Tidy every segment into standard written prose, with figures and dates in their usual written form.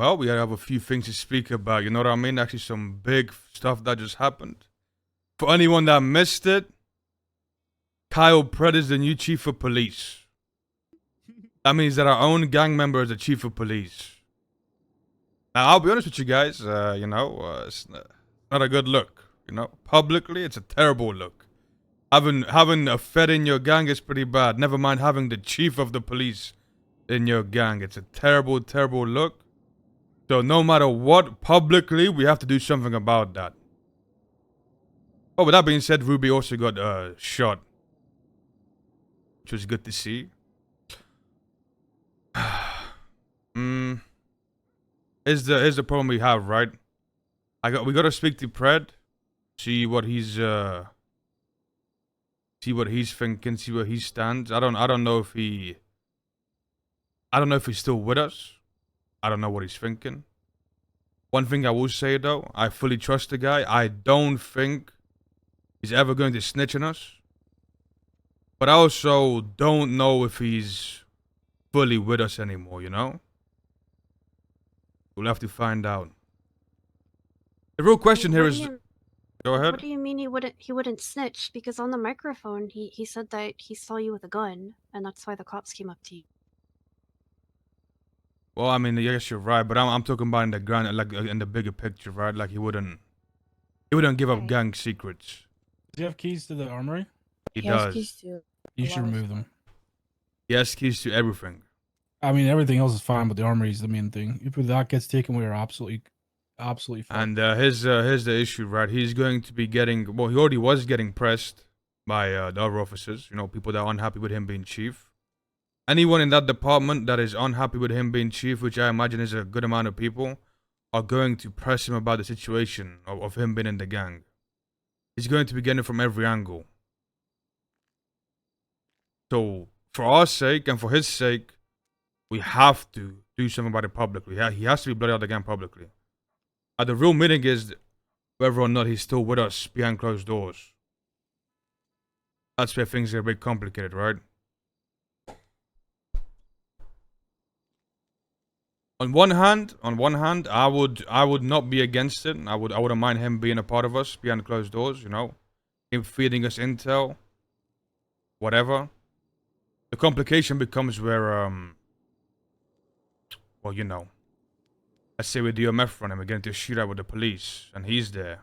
well, we have a few things to speak about. You know what I mean? Actually, some big stuff that just happened. For anyone that missed it, Kyle Pratt is the new chief of police. That means that our own gang member is the chief of police. Now, I'll be honest with you guys. It's not a good look. You know, publicly, it's a terrible look. Having a Fed in your gang is pretty bad. Never mind having the chief of the police in your gang. It's a terrible, terrible look. So no matter what, publicly, we have to do something about that. Oh, with that being said, Ruby also got shot, which was good to see. Here's the problem we have, right? We gotta speak to Pred, see what he's thinking, see where he stands. I don't know if he's still with us. I don't know what he's thinking. One thing I will say though, I fully trust the guy. I don't think he's ever going to snitch on us. But I also don't know if he's fully with us anymore, you know? We'll have to find out. The real question here is... Go ahead. What do you mean he wouldn't snitch? Because on the microphone, he said that he saw you with a gun, and that's why the cops came up to you. Well, I mean, yes, you're right, but I'm talking about in the grand, like in the bigger picture, right? Like he wouldn't give up gang secrets. Does he have keys to the armory? He does. Keys to You should remove them. He has keys to everything. I mean, everything else is fine, but the armory is the main thing. If that gets taken, we are absolutely fine. And here's the issue, right? He's going to be getting, well, he already was getting pressed by the other officers. You know, people that are unhappy with him being chief. Anyone in that department that is unhappy with him being chief, which I imagine is a good amount of people, are going to press him about the situation of him being in the gang. He's going to be getting it from every angle. So, for our sake and for his sake, we have to do something about it publicly. He has to be blooded out of the gang publicly. The real meaning is whether or not he's still with us behind closed doors. That's where things get a bit complicated, right? On one hand, I would not be against it. I wouldn't mind him being a part of us behind closed doors, you know. Him feeding us intel. Whatever. The complication becomes where well, you know. Let's say we do a meth run and we get into a shootout with the police and he's there.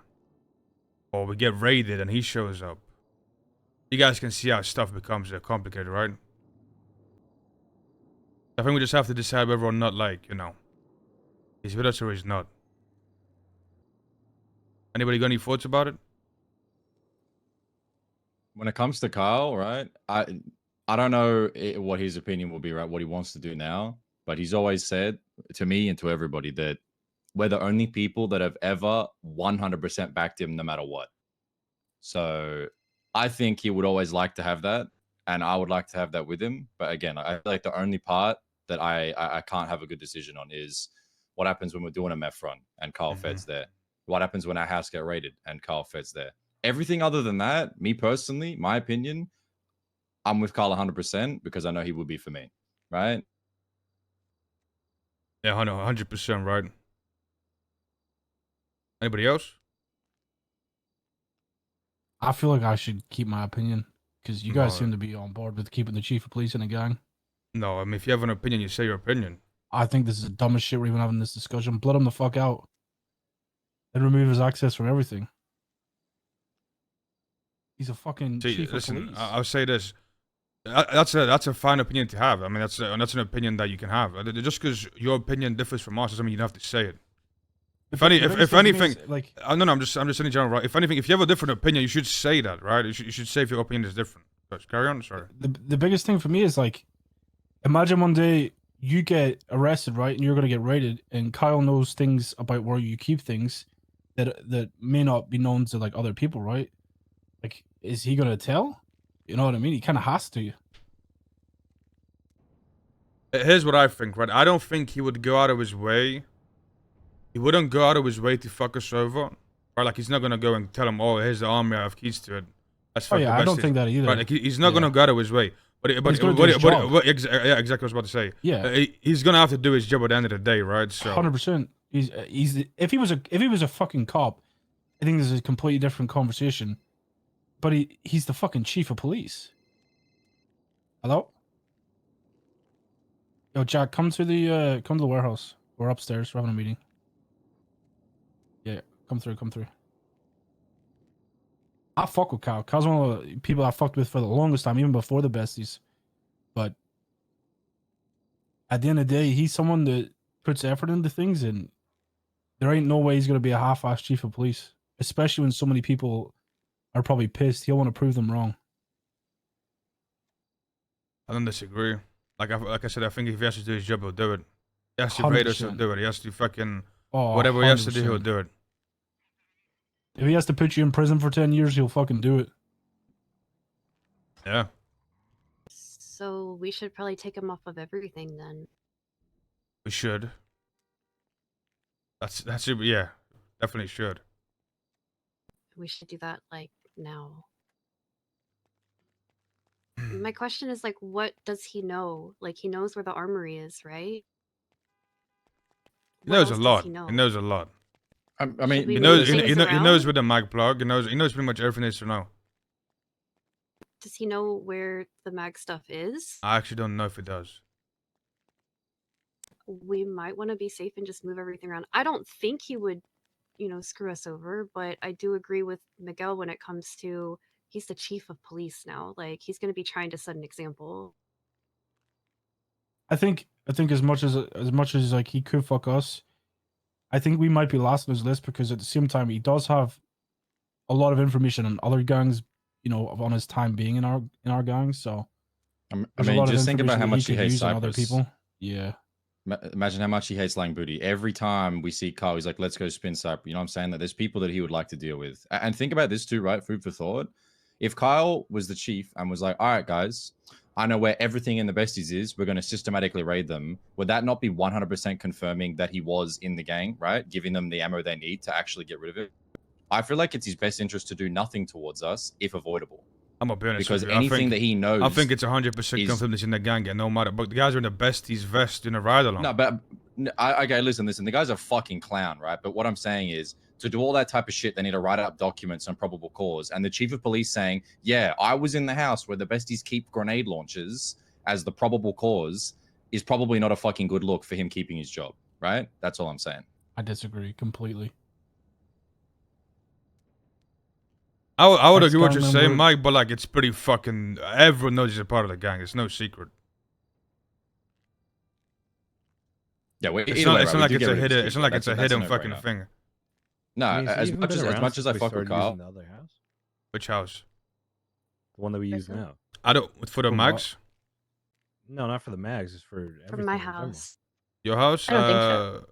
Or we get raided and he shows up. You guys can see how stuff becomes complicated, right? I think we just have to decide whether or not, like, you know, he's with us or he's not. Anybody got any thoughts about it? When it comes to Kyle, right, I don't know what his opinion will be, right, what he wants to do now. But he's always said to me and to everybody that we're the only people that have ever 100% backed him no matter what. So I think he would always like to have that. And I would like to have that with him. But again, I feel like the only part that I can't have a good decision on is what happens when we're doing a meth run and Kyle Fed's there. What happens when our house get raided and Kyle Fed's there. Everything other than that, me personally, my opinion, I'm with Kyle 100% because I know he would be for me, right? Yeah, 100% right. Anybody else? I feel like I should keep my opinion because you guys seem to be on board with keeping the chief of police in a gang. No, I mean, if you have an opinion, you say your opinion. I think this is the dumbest shit we're even having this discussion. Blood him the fuck out. And remove his access from everything. He's a fucking chief of police. I'll say this. That's a fine opinion to have. I mean, that's an opinion that you can have. Just because your opinion differs from ours doesn't mean you don't have to say it. If anything, like, no, I'm just saying in general, right? If anything, if you have a different opinion, you should say that, right? You should say if your opinion is different. But carry on, sorry. The biggest thing for me is like, imagine one day you get arrested, right, and you're gonna get raided, and Kyle knows things about where you keep things that may not be known to like other people, right? Like, is he gonna tell? You know what I mean? He kind of has to. Here's what I think, right? I don't think he would go out of his way. He wouldn't go out of his way to fuck us over. Right? Like, he's not going to go and tell him, oh, here's the army, I have keys to it. That's I don't think that either. Right? Like, he's not going to go out of his way. he's gonna do his job. yeah, exactly what I was about to say. Yeah, He's gonna have to do his job at the end of the day, right? So 100%. He's if he was a fucking cop, I think this is a completely different conversation. But he's the fucking chief of police. Hello? Yo, Jack, come to the warehouse. We're upstairs. We're having a meeting. Yeah, come through. I fuck with Kyle. Kyle's one of the people I fucked with for the longest time, even before the besties. But at the end of the day, he's someone that puts effort into things, and there ain't no way he's gonna be a half-ass chief of police, especially when so many people are probably pissed. He'll want to prove them wrong. I don't disagree. Like I said, I think if he has to do his job, he'll do it. He has to rate us, he'll 100%. do it. He has to fucking Oh, whatever he has to do, 100%. he'll do it. If he has to put you in prison for 10 years, he'll fucking do it. Yeah. So we should probably take him off of everything then. We should. That's it. Yeah, definitely should. We should do that like now. My question is like, what does he know? Like he knows where the armory is, right? He What knows a else does lot. he know? He knows a lot. I Should mean, we He move knows. things He knows around? where the mag plug. He knows pretty much everything there is to know. Does he know where the mag stuff is? I actually don't know if he does. We might want to be safe and just move everything around. I don't think he would, screw us over, but I do agree with Miguel when it comes to he's the chief of police now. Like he's going to be trying to set an example. I think as much as like he could fuck us, I think we might be last on his list because at the same time he does have a lot of information on other gangs, on his time being in our gangs. So I there's a mean, lot of just think about information how that much he could hates use on other Cyprus. people. Yeah. Imagine how much he hates Lang Booty. Every time we see Kyle, he's like, let's go spin Cyprus. You know what I'm saying? That there's people that he would like to deal with. And think about this too, right? Food for thought. If Kyle was the chief and was like, all right, guys, I know where everything in the besties is. We're going to systematically raid them. Would that not be 100% confirming that he was in the gang, right? Giving them the ammo they need to actually get rid of it. I feel like it's his best interest to do nothing towards us if avoidable. I'm gonna be honest Because with you. anything that he knows, I think it's 100% is- confidence in the gang, and no matter. But the guys are in the besties vest in a ride along. No, but okay, listen. The guy's a fucking clown, right? But what I'm saying is, to do all that type of shit, they need to write up documents on probable cause. And the chief of police saying, yeah, I was in the house where the besties keep grenade launchers as the probable cause is probably not a fucking good look for him keeping his job, right? That's all I'm saying. I disagree completely. I would Next agree with what gang you're saying, member- Mike, but like it's pretty fucking. Everyone knows he's a part of the gang. It's no secret. Yeah, It's not like it's a hidden. It's not like it's a hidden fucking thing. No, I mean, has he as even much been as around much as I since we fuck with started using Kyle, the other house? Which house? The one that we use This one? now. I don't for the For what? mags. No, not for the mags. It's for everything. From my in general. house. Your house? I don't think so.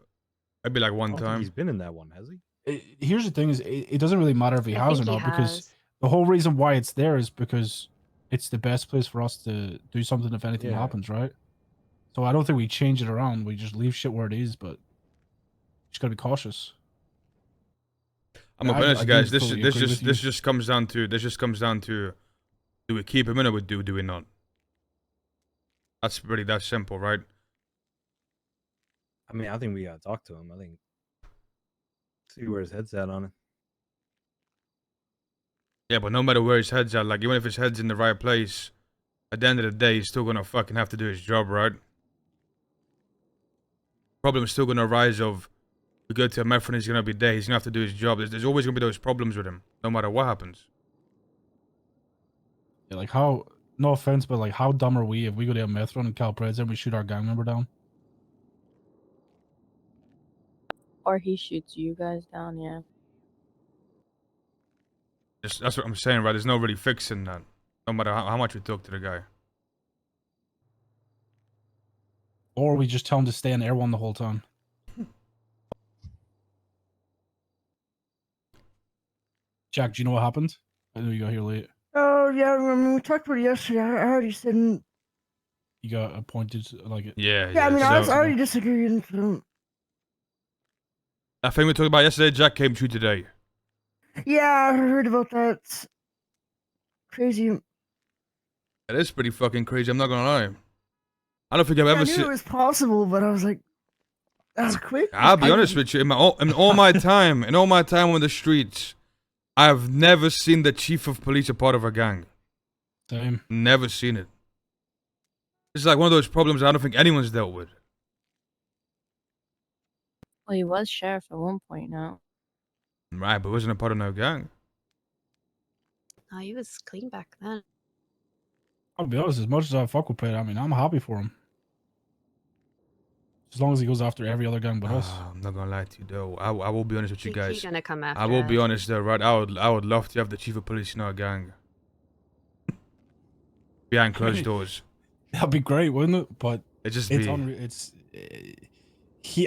Maybe like I one don't think time. he's been in that one, has he? Here's the thing: it doesn't really matter if he I has or think he not because has. the whole reason why it's there is because it's the best place for us to do something if anything Yeah. happens, right? So I don't think we change it around. We just leave shit where it is, but just gotta be cautious. I'm gonna I- be honest, I do guys. fully agree with you. This just comes down to do we keep him in or do we not? That's really that simple, right? I mean, I think we gotta talk to him. I think see where his head's at on it. Yeah, but no matter where his head's at, like even if his head's in the right place, at the end of the day, he's still gonna fucking have to do his job, right? Problem is still gonna arise of we go to a meth and he's gonna be there. He's gonna have to do his job. There's always gonna be those problems with him, no matter what happens. Yeah, like how? No offense, but like how dumb are we if we go to a meth run and Cal Preds and we shoot our gang member down? Or he shoots you guys down, yeah. That's what I'm saying, right? There's no really fixing that, no matter how much we talk to the guy. Or we just tell him to stay in Air One the whole time. Jack, do you know what happened? I know you got here late. Oh yeah, I mean, we talked about it yesterday. I already said, You got appointed like it. Yeah, yeah. I mean, I so- already disagreed. That thing we talked about yesterday, Jack came true today. Yeah, I heard about that. It's crazy. That is pretty fucking crazy. I'm not gonna lie. I don't think I've I ever knew seen. it was possible, but I was like, that was quick. I'll be honest with you. In all my time on the streets, I've never seen the chief of police a part of a gang. Same. Never seen it. It's like one of those problems I don't think anyone's dealt with. Well, he was sheriff at one point now. Right, but wasn't a part of no gang. Oh, he was clean back then. I'll be honest, as much as I fuck with Pete, I mean, I'm happy for him. As long as he goes after every other gang but us. I'm not gonna lie to you though. I will be honest with you He's guys. gonna come after I will be us. honest though, right? I would love to have the chief of police in our gang. Behind closed doors. That'd be great, wouldn't it? But It just it's be. unreal.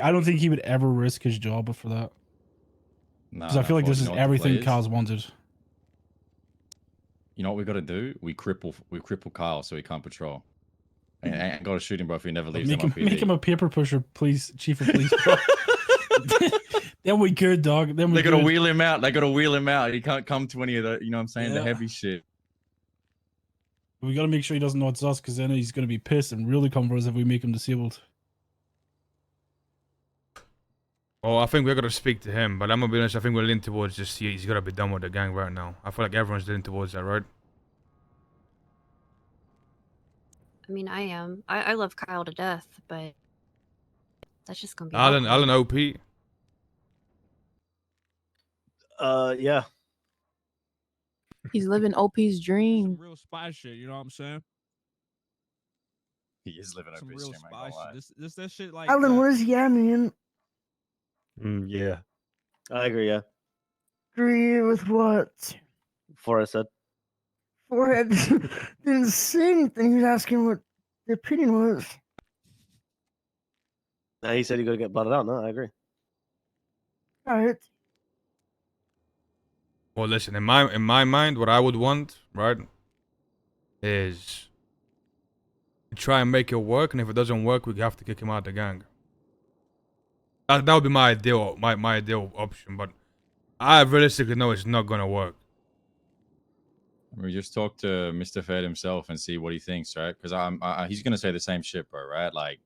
I don't think he would ever risk his job for that. Because I feel like this is everything Kyle's wanted. You know what we got to do? We cripple Kyle so he can't patrol. And got to shoot him, bro, if he never leaves Make him a paper pusher, please, chief of police. Then we good, dog. Then we They got to good. wheel him out. They got to wheel him out. He can't come to any of the, you know what I'm saying, the Yeah. heavy shit. We got to make sure he doesn't know it's us, because then he's going to be pissed and really come for us if we make him disabled. Oh, I think we're gonna speak to him, but I'm gonna be honest. I think we're leaning towards just he's gotta be done with the gang right now. I feel like everyone's leaning towards that, right? I mean, I am. I love Kyle to death, but that's just gonna be Alan awkward. OP. Yeah. He's living OP's Some dream. real spy shit, you know what I'm saying? He is living Some over his real dream, I spy ain't gonna lie. shit. This that shit like Alan, where's Yamin? Yeah. I agree, yeah. Agree with what? Before I said. Forehead didn't say anything. He was asking what the opinion was. He said he gotta get blotted out. No, I agree. All right. Well, listen. In my mind, what I would want, right, is to try and make it work, and if it doesn't work, we have to kick him out of the gang. That would be my ideal option, but I realistically know it's not gonna work. We just talk to Mr. Fed himself and see what he thinks, right? Because he's gonna say the same shit, bro, right? Like,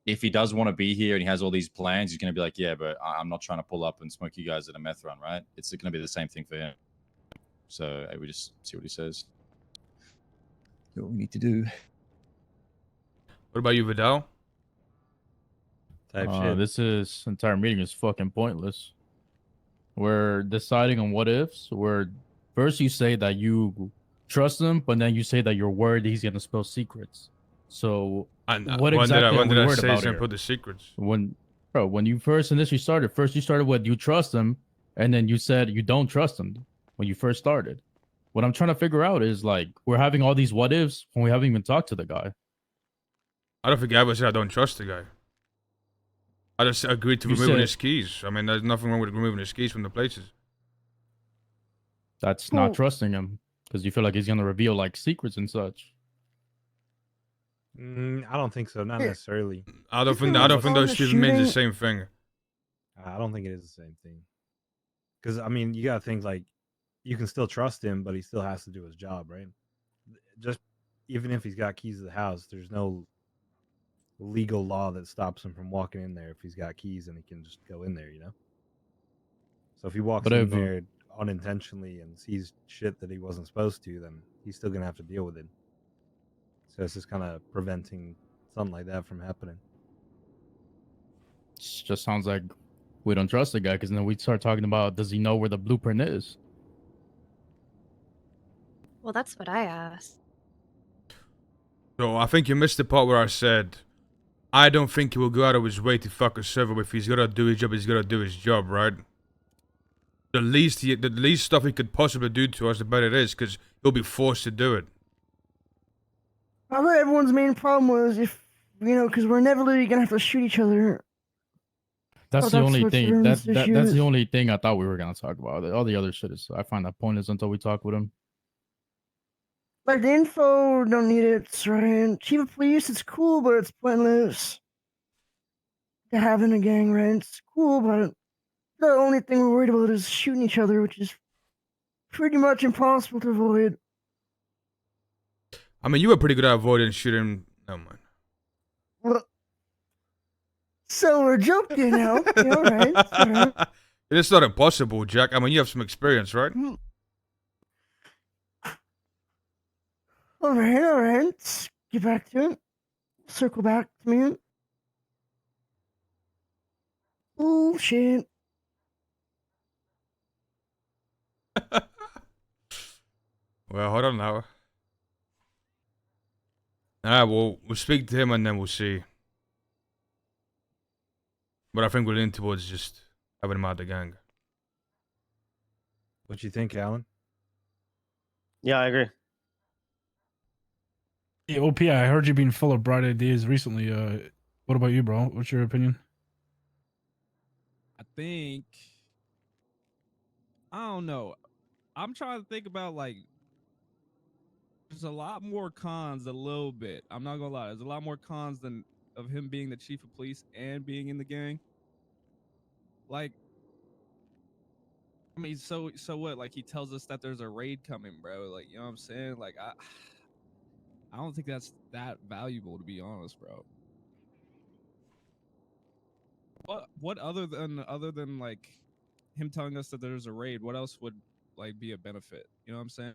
if he does want to be here and he has all these plans, he's gonna be like, yeah, but I'm not trying to pull up and smoke you guys at a meth run, right? It's gonna be the same thing for him. So we just see what he says. Do what we need to do. What about you, Vidal? Type shit. This entire meeting is fucking pointless. We're deciding on what ifs. Where first you say that you trust him, but then you say that you're worried he's gonna spill secrets. So what exactly when did are we I worried say about he's gonna here? put the secrets? When you first initially started, you started with you trust him, and then you said you don't trust him when you first started. What I'm trying to figure out is like we're having all these what ifs when we haven't even talked to the guy. I don't think I ever said I don't trust the guy. I just agreed to You removing said- his keys. I mean, there's nothing wrong with removing his keys from the places. That's Well- not trusting him because you feel like he's gonna reveal like secrets and such. I don't think so. Not Yeah. necessarily. I don't If think it was those on the two means the shooting- same thing. I don't think it is the same thing. Because I mean, you gotta think like you can still trust him, but he still has to do his job, right? Just even if he's got keys to the house, there's no legal law that stops him from walking in there if he's got keys and he can just go in there, you know. So if he walks But in if, there unintentionally and sees shit that he wasn't supposed to, then he's still gonna have to deal with it. So it's just kind of preventing something like that from happening. It just sounds like we don't trust the guy because then we start talking about does he know where the blueprint is? Well, that's what I asked. So I think you missed the part where I said, I don't think he will go out of his way to fuck a server. If he's gonna do his job, he's gonna do his job, right? The least stuff he could possibly do to us, the better it is, because he'll be forced to do it. I thought everyone's main problem was if, because we're never really gonna have to shoot each other. That's Oh, the that's only what thing. everyone's That's issue the is. only thing I thought we were gonna talk about. All the other shit is I find that pointless until we talk with him. Like, the info, don't need it, right? Chief of police, it's cool, but it's pointless. To have in a gang, right? It's cool, but the only thing we're worried about is shooting each other, which is pretty much impossible to avoid. I mean, you were pretty good at avoiding shooting. No mind. Well, so we're joking now. Yeah, all right. All right. It's not impossible, Jack. I mean, you have some experience, right? All right, all right. Let's get back to it. Circle back to me. Oh, shit. Well, hold on now. Alright, we'll speak to him and then we'll see. But I think we'll lean towards just having him out the gang. What you think, Alan? Yeah, I agree. Hey, OP, I heard you being full of bright ideas recently. What about you, bro? What's your opinion? I think. I don't know. I'm trying to think about like. There's a lot more cons, a little bit. I'm not gonna lie. There's a lot more cons than of him being the chief of police and being in the gang. Like, I mean, so what? Like, he tells us that there's a raid coming, bro. Like, you know what I'm saying? Like, I don't think that's that valuable, to be honest, bro. What other than like him telling us that there's a raid? What else would like be a benefit? You know what I'm saying?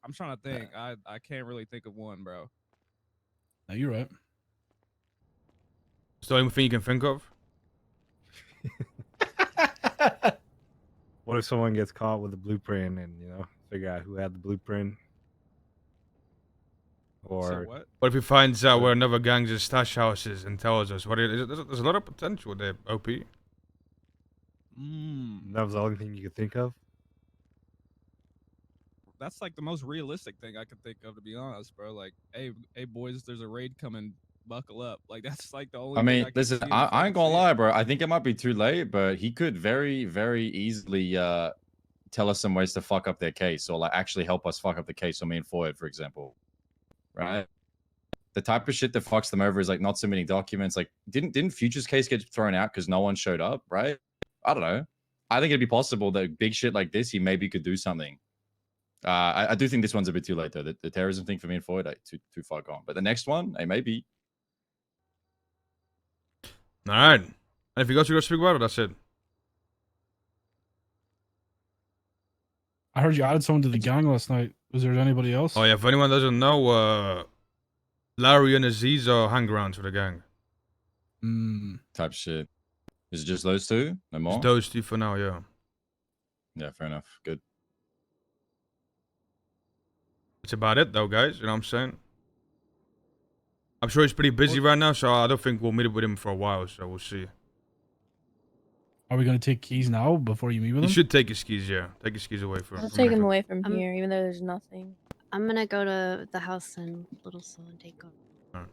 I'm trying to think. I can't really think of one, bro. No, you're right. It's the only thing you can think of? What if someone gets caught with a blueprint and, you know, figure out who had the blueprint? Or So what? What if he finds out where another gang's stash house is and tells us what it is? There's a lot of potential there, OP. that was the only thing you could think of? That's like the most realistic thing I could think of, to be honest, bro. Like, hey boys, there's a raid coming. Buckle up. Like, that's like the only. I thing mean, I can listen, see him I fucking ain't gonna saying. lie, bro. I think it might be too late, but he could very, very easily tell us some ways to fuck up their case, or like actually help us fuck up the case. So me and Floyd, for example, right? The type of shit that fucks them over is like not submitting documents. Like, didn't Future's case get thrown out because no one showed up, right? I don't know. I think it'd be possible that big shit like this, he maybe could do something. I do think this one's a bit too late though. The terrorism thing for me and Floyd, like, too far gone. But the next one, hey, maybe. Alright. And if you got to go speak about it, that's it. I heard you added someone to the gang last night. Was there anybody else? Oh yeah, if anyone doesn't know, Larry and Aziz are hang-arounds for the gang. Type shit. Is it just those two? No more? Just those two for now, yeah. Yeah, fair enough. Good. That's about it though, guys. You know what I'm saying? I'm sure he's pretty busy right now, so I don't think we'll meet up with him for a while, so we'll see. Are we going to take keys now before you meet with You him? should take his skis, yeah. Take his skis away from I'll from take him everything. away from here, even though there's nothing. I'm gonna go to the house in Little Soul and take over. Alright.